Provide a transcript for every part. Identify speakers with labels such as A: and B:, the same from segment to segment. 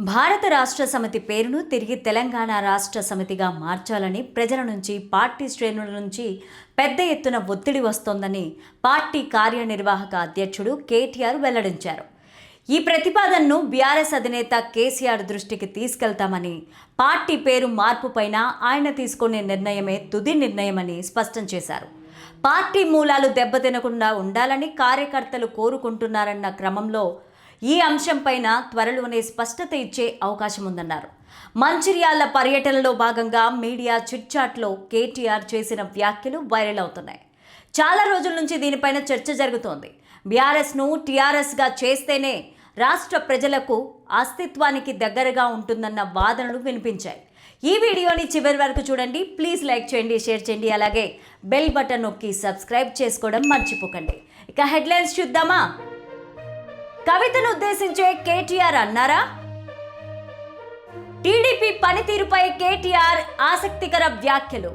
A: భారత రాష్ట్ర సమితి పేరును తిరిగి తెలంగాణ రాష్ట్ర సమితిగా మార్చాలని ప్రజల నుంచి, పార్టీ శ్రేణుల నుంచి పెద్ద ఎత్తున ఒత్తిడి వస్తోందని పార్టీ కార్యనిర్వాహక అధ్యక్షుడు కేటీఆర్ వెల్లడించారు. ఈ ప్రతిపాదనను బీఆర్ఎస్ అధినేత కేసీఆర్ దృష్టికి తీసుకెళ్తామని, పార్టీ పేరు మార్పుపైన ఆయన తీసుకునే నిర్ణయమే తుది నిర్ణయమని స్పష్టం చేశారు. పార్టీ మూలాలు దెబ్బతినకుండా ఉండాలని కార్యకర్తలు కోరుకుంటున్నారన్న క్రమంలో ఈ అంశంపైన త్వరలోనే స్పష్టత ఇచ్చే అవకాశం ఉందన్నారు. మంచిర్యాల పర్యటనలో భాగంగా మీడియా చిట్చాట్లో కేటీఆర్ చేసిన వ్యాఖ్యలు వైరల్ అవుతున్నాయి. చాలా రోజుల నుంచి దీనిపైన చర్చ జరుగుతోంది. బీఆర్ఎస్ను టీఆర్ఎస్గా చేస్తేనే రాష్ట్ర ప్రజలకు అస్తిత్వానికి దగ్గరగా ఉంటుందన్న వాదనలు వినిపించాయి. ఈ వీడియోని చివరి వరకు చూడండి. ప్లీజ్ లైక్ చేయండి, షేర్ చేయండి, అలాగే బెల్ బటన్ నొక్కి సబ్స్క్రైబ్ చేసుకోవడం మర్చిపోకండి. ఇక హెడ్లైన్స్ చూద్దామా? కవితను ఉద్దేశించే కేటీఆర్ అన్నారా? టీడీపీ పనితీరుపై కేటీఆర్ ఆసక్తికర వ్యాఖ్యలు.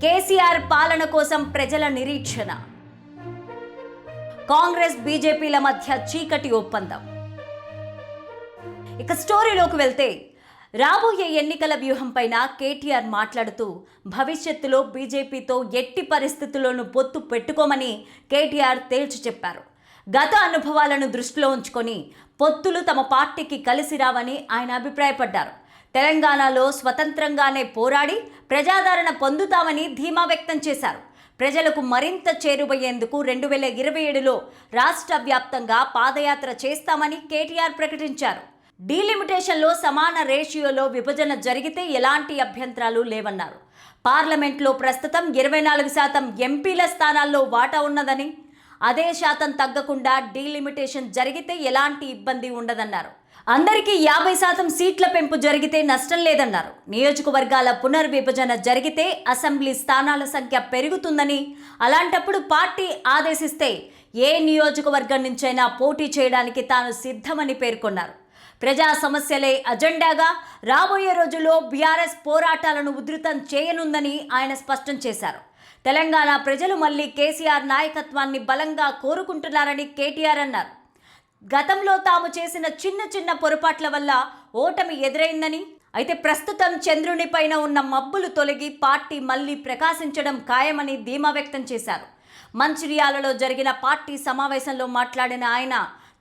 A: కేసీఆర్ పాలన కోసం ప్రజల నిరీక్షణ. కాంగ్రెస్ బీజేపీల మధ్య చీకటి ఒప్పందం. ఇక స్టోరీలోకి వెళ్తే, రాబోయే ఎన్నికల వ్యూహంపైన కేటీఆర్ మాట్లాడుతూ భవిష్యత్తులో బీజేపీతో ఎట్టి పరిస్థితుల్లోనూ పొత్తు పెట్టుకోమని కేటీఆర్ తేల్చి చెప్పారు. గత అనుభవాలను దృష్టిలో ఉంచుకొని పొత్తులు తమ పార్టీకి కలిసి రావని ఆయన అభిప్రాయపడ్డారు. తెలంగాణలో స్వతంత్రంగానే పోరాడి ప్రజాదరణ పొందుతామని ధీమా వ్యక్తం చేశారు. ప్రజలకు మరింత చేరువయ్యేందుకు 2027లో రాష్ట్ర వ్యాప్తంగా పాదయాత్ర చేస్తామని కేటీఆర్ ప్రకటించారు. డీలిమిటేషన్లో సమాన రేషియోలో విభజన జరిగితే ఎలాంటి అభ్యంతరాలు లేవన్నారు. పార్లమెంట్లో ప్రస్తుతం 24% ఎంపీల స్థానాల్లో వాటా ఉన్నదని, అదే శాతం తగ్గకుండా డీలిమిటేషన్ జరిగితే ఎలాంటి ఇబ్బంది ఉండదన్నారు. అందరికీ 50% సీట్ల పెంపు జరిగితే నష్టం లేదన్నారు. నియోజకవర్గాల పునర్విభజన జరిగితే అసెంబ్లీ స్థానాల సంఖ్య పెరుగుతుందని, అలాంటప్పుడు పార్టీ ఆదేశిస్తే ఏ నియోజకవర్గం నుంచైనా పోటీ చేయడానికి తాను సిద్ధమని పేర్కొన్నారు. ప్రజా సమస్యలే అజెండాగా రాబోయే రోజుల్లో బీఆర్ఎస్ పోరాటాలను ఉధృతం చేయనుందని ఆయన స్పష్టం చేశారు. తెలంగాణ ప్రజలు మళ్ళీ కేసీఆర్ నాయకత్వాన్ని బలంగా కోరుకుంటున్నారని కేటీఆర్ అన్నారు. గతంలో తాము చేసిన చిన్న పొరపాట్ల వల్ల ఓటమి ఎదురైందని, అయితే ప్రస్తుతం చంద్రుని పైన ఉన్న మబ్బులు తొలగి పార్టీ మళ్ళీ ప్రకాశించడం ఖాయమని ధీమా వ్యక్తం చేశారు. మంచిర్యాలలో జరిగిన పార్టీ సమావేశంలో మాట్లాడిన ఆయన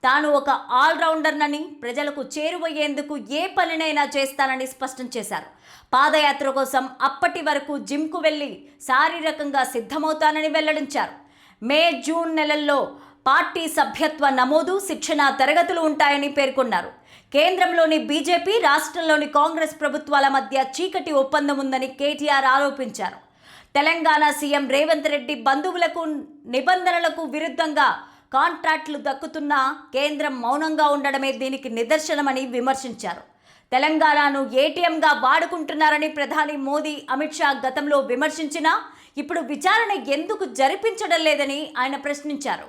A: తాను ఒక ఆల్రౌండర్నని, ప్రజలకు చేరువయ్యేందుకు ఏ పనినైనా చేస్తానని స్పష్టం చేశారు. పాదయాత్ర కోసం అప్పటి వరకు జిమ్కు వెళ్లి శారీరకంగా సిద్ధమవుతానని వెల్లడించారు. మే, జూన్ నెలల్లో పార్టీ సభ్యత్వ నమోదు, శిక్షణ తరగతులు ఉంటాయని పేర్కొన్నారు. కేంద్రంలోని బీజేపీ, రాష్ట్రంలోని కాంగ్రెస్ ప్రభుత్వాల మధ్య చీకటి ఒప్పందం ఉందని కేటీఆర్ ఆరోపించారు. తెలంగాణ సీఎం రేవంత్ రెడ్డి బంధువులకు, నిబంధనలకు విరుద్ధంగా కాంట్రాక్టులు దక్కుతున్నా కేంద్రం మౌనంగా ఉండడమే దీనికి నిదర్శనమని విమర్శించారు. తెలంగాణను ఏటీఎంగా వాడుకుంటున్నారని ప్రధాని మోదీ, అమిత్ షా గతంలో విమర్శించినా ఇప్పుడు విచారణ ఎందుకు జరిపించడం లేదని ఆయన ప్రశ్నించారు.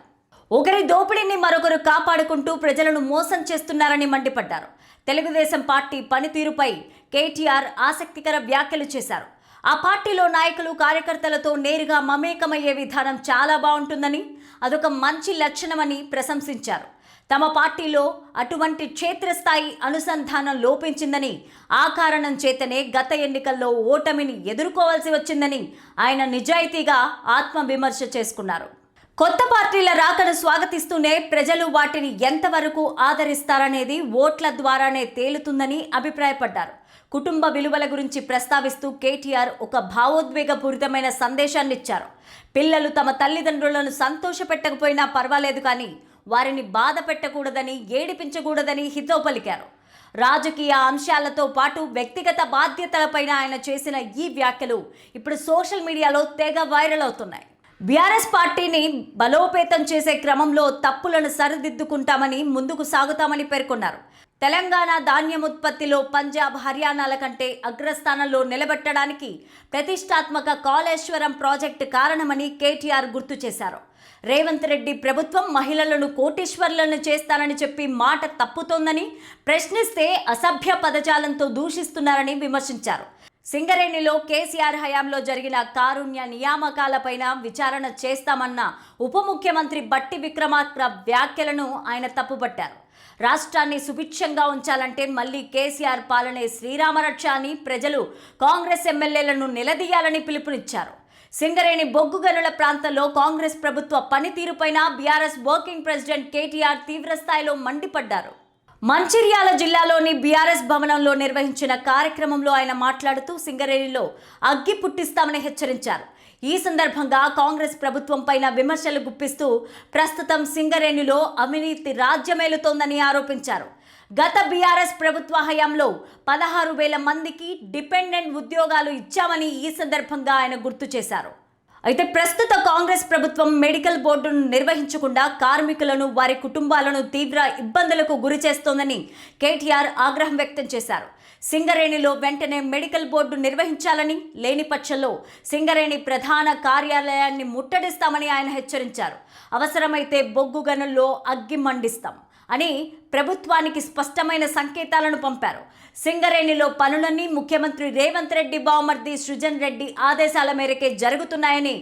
A: ఒకరి దోపిడీని మరొకరు కాపాడుకుంటూ ప్రజలను మోసం చేస్తున్నారని మండిపడ్డారు. తెలుగుదేశం పార్టీ పనితీరుపై కేటీఆర్ ఆసక్తికర వ్యాఖ్యలు చేశారు. ఆ పార్టీలో నాయకులు కార్యకర్తలతో నేరుగా మమేకమయ్యే విధానం చాలా బాగుంటుందని, అదొక మంచి లక్షణమని ప్రశంసించారు. తమ పార్టీలో అటువంటి క్షేత్రస్థాయి అనుసంధానం లోపించిందని, ఆ కారణం చేతనే గత ఎన్నికల్లో ఓటమిని ఎదుర్కోవాల్సి వచ్చిందని ఆయన నిజాయితీగా ఆత్మవిమర్శ చేసుకున్నారు. కొత్త పార్టీల రాకను స్వాగతిస్తూనే ప్రజలు వాటిని ఎంతవరకు ఆదరిస్తారనేది ఓట్ల ద్వారానే తేలుతుందని అభిప్రాయపడ్డారు. కుటుంబ విలువల గురించి ప్రస్తావిస్తూ కేటీఆర్ ఒక భావోద్వేగపూరితమైన సందేశాన్నిచ్చారు. పిల్లలు తమ తల్లిదండ్రులను సంతోషపెట్టకపోయినా పర్వాలేదు, కానీ వారిని బాధ పెట్టకూడదని, ఏడిపించకూడదని హితవు పలికారు. రాజకీయ అంశాలతో పాటు వ్యక్తిగత బాధ్యతలపైన ఆయన చేసిన ఈ వ్యాఖ్యలు ఇప్పుడు సోషల్ మీడియాలో తెగ వైరల్ అవుతున్నాయి. బీఆర్ఎస్ పార్టీని బలోపేతం చేసే క్రమంలో తప్పులను సరిదిద్దుకుంటామని, ముందుకు సాగుతామని పేర్కొన్నారు. తెలంగాణ ధాన్యం ఉత్పత్తిలో పంజాబ్, హర్యానాల కంటే అగ్రస్థానంలో నిలబెట్టడానికి ప్రతిష్టాత్మక కాళేశ్వరం ప్రాజెక్టు కారణమని కేటీఆర్ గుర్తు చేశారు. రేవంత్ రెడ్డి ప్రభుత్వం మహిళలను కోటీశ్వర్లను చేస్తానని చెప్పి మాట తప్పుతోందని, ప్రశ్నిస్తే అసభ్య పదజాలంతో దూషిస్తున్నారని విమర్శించారు. సింగరేణిలో కేసీఆర్ హయాంలో జరిగిన కారుణ్య నియామకాలపైన విచారణ చేస్తామన్న ఉప ముఖ్యమంత్రి బట్టి విక్రమార్క వ్యాఖ్యలను ఆయన తప్పుపట్టారు. రాష్ట్రాన్ని సుభిక్షంగా ఉంచాలంటే మళ్లీ కేసీఆర్ పాలనే శ్రీరామరక్ష అని ప్రజలు కాంగ్రెస్ ఎమ్మెల్యేలను నిలదీయాలని పిలుపునిచ్చారు. సింగరేణి బొగ్గు గనుల ప్రాంతంలో కాంగ్రెస్ ప్రభుత్వ పనితీరుపైన బీఆర్ఎస్ వర్కింగ్ ప్రెసిడెంట్ కేటీఆర్ తీవ్రస్థాయిలో మండిపడ్డారు. మంచిర్యాల జిల్లాలోని బీఆర్ఎస్ భవనంలో నిర్వహించిన కార్యక్రమంలో ఆయన మాట్లాడుతూ సింగరేణిలో అగ్గి పుట్టిస్తామని హెచ్చరించారు. ఈ సందర్భంగా కాంగ్రెస్ ప్రభుత్వం పైన విమర్శలు గుప్పిస్తూ ప్రస్తుతం సింగరేణిలో అవినీతి రాజ్యమేలుతోందని ఆరోపించారు. గత బీఆర్ఎస్ ప్రభుత్వ హయాంలో 16,000 మందికి డిపెండెంట్ ఉద్యోగాలు ఇచ్చామని ఈ సందర్భంగా ఆయన గుర్తు చేశారు. అయితే ప్రస్తుత కాంగ్రెస్ ప్రభుత్వం మెడికల్ బోర్డును నిర్వహించకుండా కార్మికులను వారి కుటుంబాలను తీవ్ర ఇబ్బందులకు గురి చేస్తోందని కేటీఆర్ ఆగ్రహం వ్యక్తం చేశారు. సింగరేణిలో వెంటనే మెడికల్ బోర్డు నిర్వహించాలని, లేని పక్షంలో సింగరేణి ప్రధాన కార్యాలయాన్ని ముట్టడిస్తామని ఆయన హెచ్చరించారు. అవసరమైతే బొగ్గు గనుల్లో అగ్గి మండిస్తాం అని ప్రభుత్వానికి స్పష్టమైన సంకేతాలను పంపారు. సింగరేణిలో పనులన్నీ ముఖ్యమంత్రి రేవంత్ రెడ్డి బావమర్ది సృజన్ రెడ్డి ఆదేశాల మేరకే జరుగుతున్నాయని,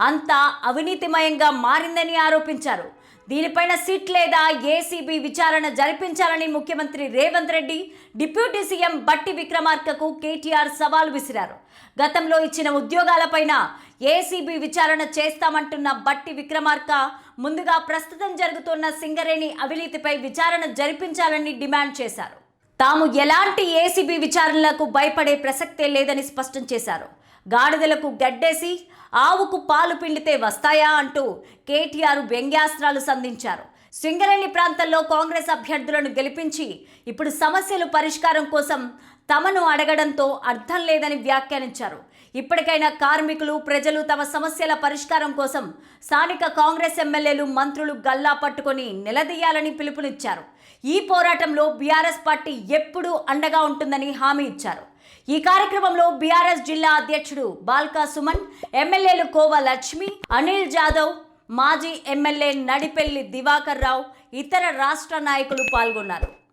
A: అంతా అవినీతిమయంగా మారిందని ఆరోపించారు. దీనిపైన సిట్ లేదా ఏసీబీ విచారణ జరిపించాలని ముఖ్యమంత్రి రేవంత్ రెడ్డి, డిప్యూటీ సీఎం బట్టి విక్రమార్కకు కేటీఆర్ సవాల్ విసిరారు. గతంలో ఇచ్చిన ఉద్యోగాలపైన ఏసీబీ విచారణ చేస్తామంటున్న బట్టి విక్రమార్క ముందుగా ప్రస్తుతం జరుగుతున్న సింగరేణి అవినీతిపై విచారణ జరిపించాలని డిమాండ్ చేశారు. తాము ఎలాంటి ఏసీబీ విచారణలకు భయపడే ప్రసక్తే లేదని స్పష్టం చేశారు. గాడిదలకు గడ్డేసి ఆవుకు పాలు పిండితే వస్తాయా అంటూ కేటీఆర్ వ్యంగ్యాస్త్రాలు సంధించారు. సింగరేణి ప్రాంతంలో కాంగ్రెస్ అభ్యర్థులను గెలిపించి ఇప్పుడు సమస్యలు పరిష్కారం కోసం తమను అడగడంతో అర్థం లేదని వ్యాఖ్యానించారు. ఇప్పటికైనా కార్మికులు, ప్రజలు తమ సమస్యల పరిష్కారం కోసం స్థానిక కాంగ్రెస్ ఎమ్మెల్యేలు, మంత్రులు గల్లా పట్టుకొని నిలదీయాలని పిలుపునిచ్చారు. ఈ పోరాటంలో బీఆర్ఎస్ పార్టీ ఎప్పుడూ అండగా ఉంటుందని హామీ ఇచ్చారు. ఈ కార్యక్రమంలో బీఆర్ఎస్ జిల్లా అధ్యక్షుడు బాల్కా సుమన్, ఎమ్మెల్యేలు కోవ లక్ష్మి, అనిల్ జాదవ్, మాజీ ఎమ్మెల్యే నడిపెల్లి దివాకర్ రావు, ఇతర రాష్ట్ర నాయకులు పాల్గొన్నారు.